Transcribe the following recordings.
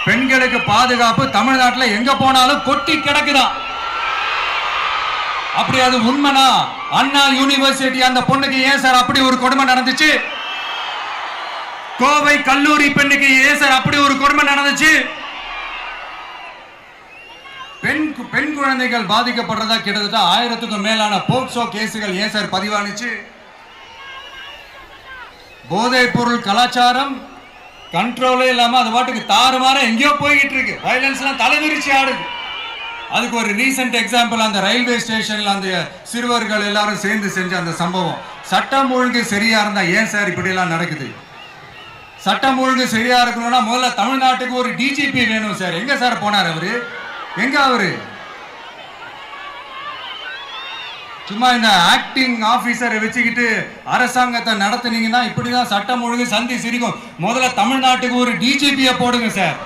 பெண்களுக்கு பாதுகாப்பு தமிழ்நாட்டில் எங்க போனாலும் கொட்டி கிடக்குதான். அப்படி அது உண்மைனா அண்ணா யூனிவர்சிட்டி அந்த பொண்ணுக்கு ஏன் சார் அப்படி ஒரு கொடுமை நடந்துச்சு? கோவை கல்லூரி பெண்ணுக்கு ஏன் சார் அப்படி ஒரு கொடுமை நடந்துச்சு? பெண் குழந்தைகள் பாதிக்கப்படுறதா கிட்டத்தட்ட 1000க்கும் மேலான போக்சோ கேசுகள் ஏன் சார் பதிவானுச்சு? போதைப் பொருள் கலாச்சாரம் கண்ட்ரோலே இல்லாம அது பாட்டுக்கு தாறுமாற எங்கேயோ போய்கிட்டு இருக்கு. வயலன்ஸ் எல்லாம் தலைவிரிச்சு ஆடுது. அதுக்கு ஒரு ரீசெண்ட் எக்ஸாம்பிள் அந்த ரயில்வே ஸ்டேஷன்ல அந்த சிறுவர்கள் எல்லாரும் சேர்ந்து செஞ்ச அந்த சம்பவம். சட்டம் ஒழுங்கு சரியா இருந்தா ஏன் சார் இப்படி எல்லாம் நடக்குது? சட்டம் ஒழுங்கு சரியா இருக்கணும்னா முதல்ல தமிழ்நாட்டுக்கு ஒரு டிஜிபி வேணும் சார். எங்க சார் போனார் அவரு? எங்க அவரு? சும்மா இந்த ஆக்டிங் ஆபீசரை வச்சுக்கிட்டு அரசாங்கத்தை நடத்துனீங்கன்னா இப்படிதான் சட்டம் ஒழுங்கு சந்தி சிரிக்கும். முதல்ல தமிழ்நாட்டுக்கு ஒரு டிஜிபியை போடுங்க சார்.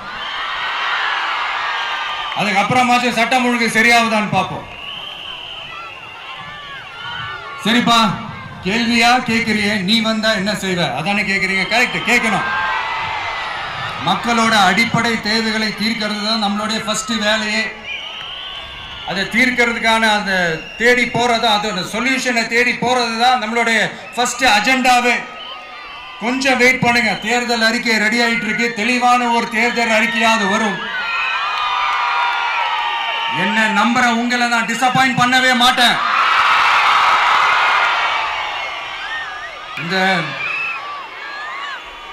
அதுக்கப்புறமாச்சும் சட்டம் ஒழுங்கு சரியாகுதான்னு பார்ப்போம். சரிப்பா, கேள்வியா கேட்கிறிய? நீ வந்தா என்ன செய்வ அதானே கேட்கறீங்க. கரெக்ட், கேட்கணும். மக்களோட அடிப்படை தேவைகளை தீர்க்கிறது தான் நம்மளுடைய ஃபர்ஸ்ட் வேலையே. அதை தீர்க்கிறதுக்கான அந்த தேடி போறது, அதோட சொல்யூஷனை தேடி போறது தான் நம்மளுடைய ஃபர்ஸ்ட் அஜெண்டாவே. கொஞ்சம் வெயிட் பண்ணுங்க. தேர்தல் அறிக்கை ரெடி ஆயிட்டு இருக்கு. தெளிவான ஒரு தேர்தல் அறிக்கையாவது வரும். என்ன நம்புற உங்களை நான் டிசப்பாயிண்ட் பண்ணவே மாட்டேன். இந்த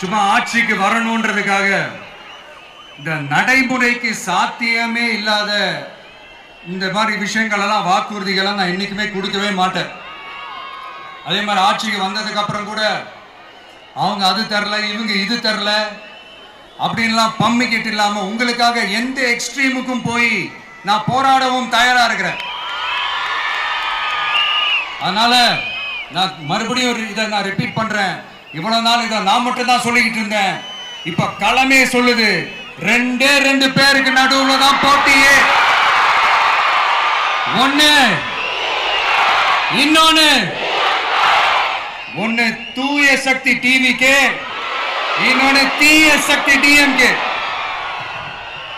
சும்மா ஆட்சிக்கு வரணும்ன்றதுக்காக இந்த நடைமுறைக்கு சாத்தியமே இல்லாத இந்த மாதிரி விஷயங்கள் எல்லாம் வாக்குறுதிகளை நான் என்னைக்குமே கொடுக்கவே மாட்டேன். அதே மாதிரி ஆட்சிக்கு வந்ததுக்கு அப்புறம் கூட அவங்க அது தரல, இவங்க இது தரல அப்படின்லாம் பம்மிக்கிட்டு இல்லாம உங்களுக்காக எந்த எக்ஸ்ட்ரீமுக்கும் போய் நான் போராடவும் தயாரா இருக்கிறேன். அதனால நான் மறுபடியும் இதை நான் ரிப்பீட் பண்றேன். இவ்வளவு நாள் இதை நான் மட்டும் தான் சொல்லிக்கிட்டு இருந்தேன். இப்ப களமே சொல்லுது, 2 பேருக்கு நடுவுல தான் போட்டியே. ஒன்னு தூய சக்தி டிவிக்கு, இன்னொன்னு தீய சக்தி டிஎம்கே.